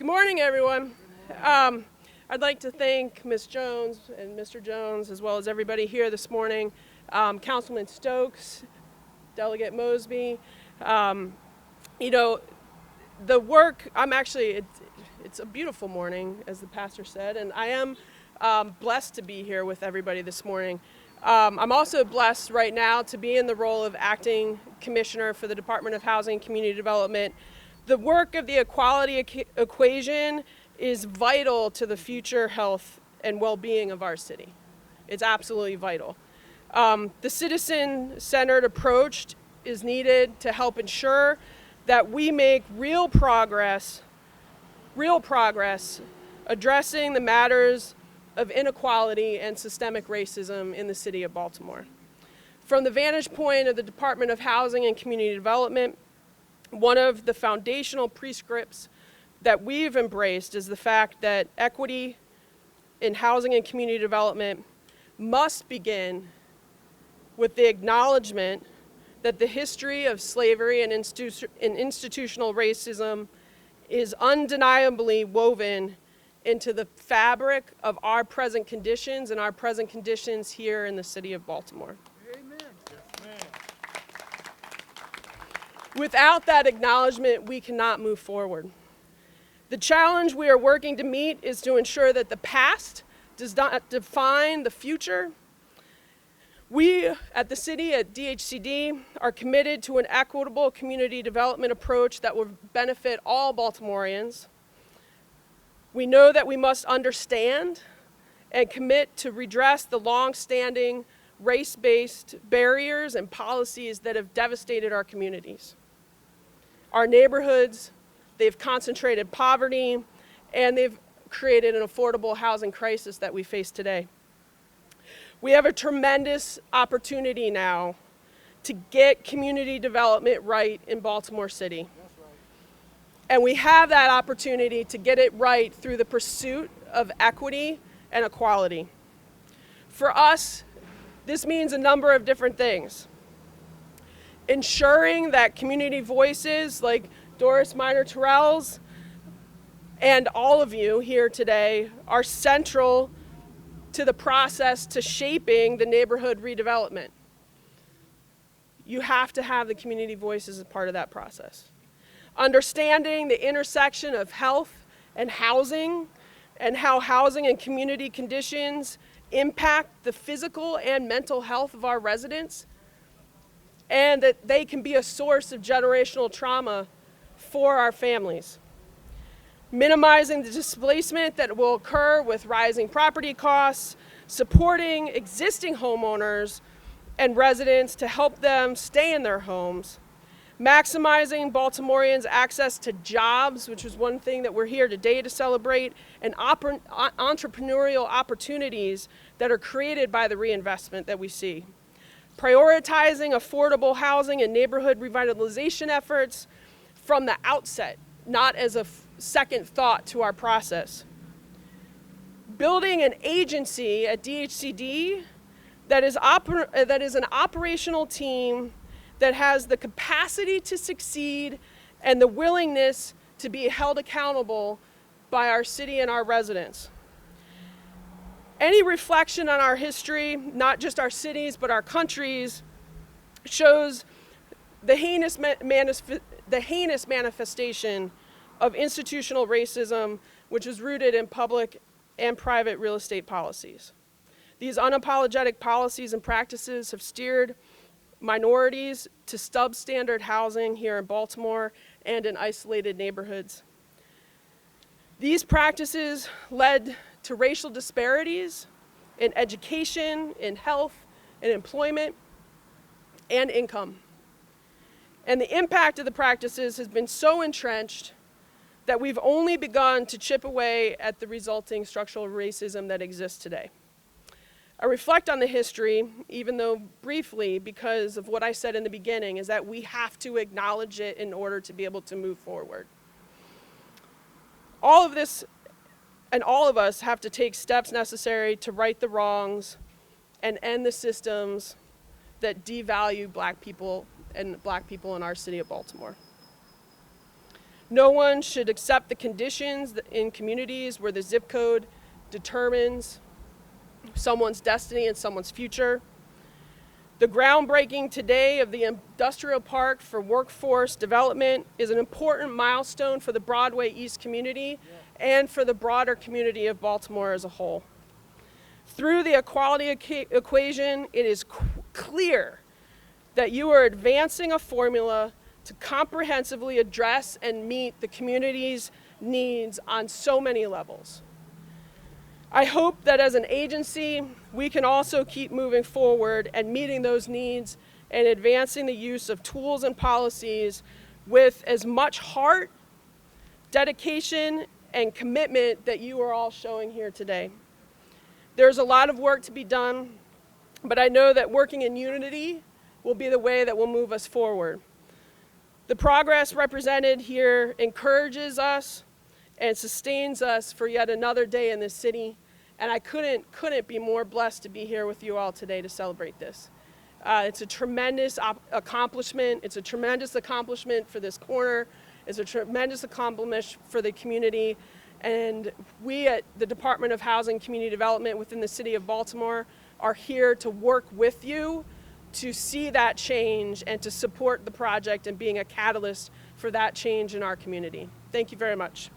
Good morning, everyone. I'd like to thank Ms. Jones and Mr. Jones, as well as everybody here this morning, Councilman Stokes, Delegate Mosby. The work, it's a beautiful morning, as the pastor said, and I am blessed to be here with everybody this morning. I'm also blessed right now to be in the role of acting commissioner for the Department of Housing and Community Development. The work of the equality equation is vital to the future health and well-being of our city. It's absolutely vital. The citizen-centered approach is needed to help ensure that we make real progress addressing the matters of inequality and systemic racism in the city of Baltimore. From the vantage point of the Department of Housing and Community Development, one of the foundational prescripts that we've embraced is the fact that equity in housing and community development must begin with the acknowledgement that the history of slavery and institutional racism is undeniably woven into the fabric of our present conditions and our present conditions here in the city of Baltimore. Amen. Yes, ma'am. Without that acknowledgement, we cannot move forward. The challenge we are working to meet is to ensure that the past does not define the future. We at the city, at DHCD, are committed to an equitable community development approach that will benefit all Baltimoreans. We know that we must understand and commit to redress the long-standing race-based barriers and policies that have devastated our communities. Our neighborhoods, they've concentrated poverty, and they've created an affordable housing crisis that we face today. We have a tremendous opportunity now to get community development right in Baltimore City. And we have that opportunity to get it right through the pursuit of equity and equality. For us, this means a number of different things. Ensuring that community voices like Doris Minor-Terrell's and all of you here today are central to the process to shaping the neighborhood redevelopment. You have to have the community voices as part of that process. Understanding the intersection of health and how housing and community conditions impact the physical and mental health of our residents, and that they can be a source of generational trauma for our families. Minimizing the displacement that will occur with rising property costs, supporting existing homeowners and residents to help them stay in their homes, maximizing Baltimoreans' access to jobs, which is one thing that we're here today to celebrate, and entrepreneurial opportunities that are created by the reinvestment that we see. Prioritizing affordable housing and neighborhood revitalization efforts from the outset, not as a second thought to our process. Building an agency at DHCD that is an operational team that has the capacity to succeed and the willingness to be held accountable by our city and our residents. Any reflection on our history, not just our cities, but our countries, shows the heinous manifestation of institutional racism, which is rooted in public and private real estate policies. These unapologetic policies and practices have steered minorities to substandard housing here in Baltimore and in isolated neighborhoods. These practices led to racial disparities in education, in health, in employment, and income. And the impact of the practices has been so entrenched that we've only begun to chip away at the resulting structural racism that exists today. I reflect on the history, even though briefly, because of what I said in the beginning, is that we have to acknowledge it in order to be able to move forward. All of this and all of us have to take steps necessary to right the wrongs and end the systems that devalue Black people and Black people in our city of Baltimore. No one should accept the conditions in communities where the zip code determines someone's destiny and someone's future. The groundbreaking today of the industrial park for workforce development is an important milestone for the Broadway East community and for the broader community of Baltimore as a whole. Through the equality equation, it is clear that you are advancing a formula to comprehensively address and meet the community's needs on so many levels. I hope that as an agency, we can also keep moving forward and meeting those needs and advancing the use of tools and policies with as much heart, dedication, and commitment that you are all showing here today. There's a lot of work to be done, but I know that working in unity will be the way that will move us forward. The progress represented here encourages us and sustains us for yet another day in this city. And I couldn't be more blessed to be here with you all today to celebrate this. It's a tremendous accomplishment. It's a tremendous accomplishment for this corner. It's a tremendous accomplishment for the community. And we at the Department of Housing and Community Development within the City of Baltimore are here to work with you to see that change and to support the project and being a catalyst for that change in our community. Thank you very much.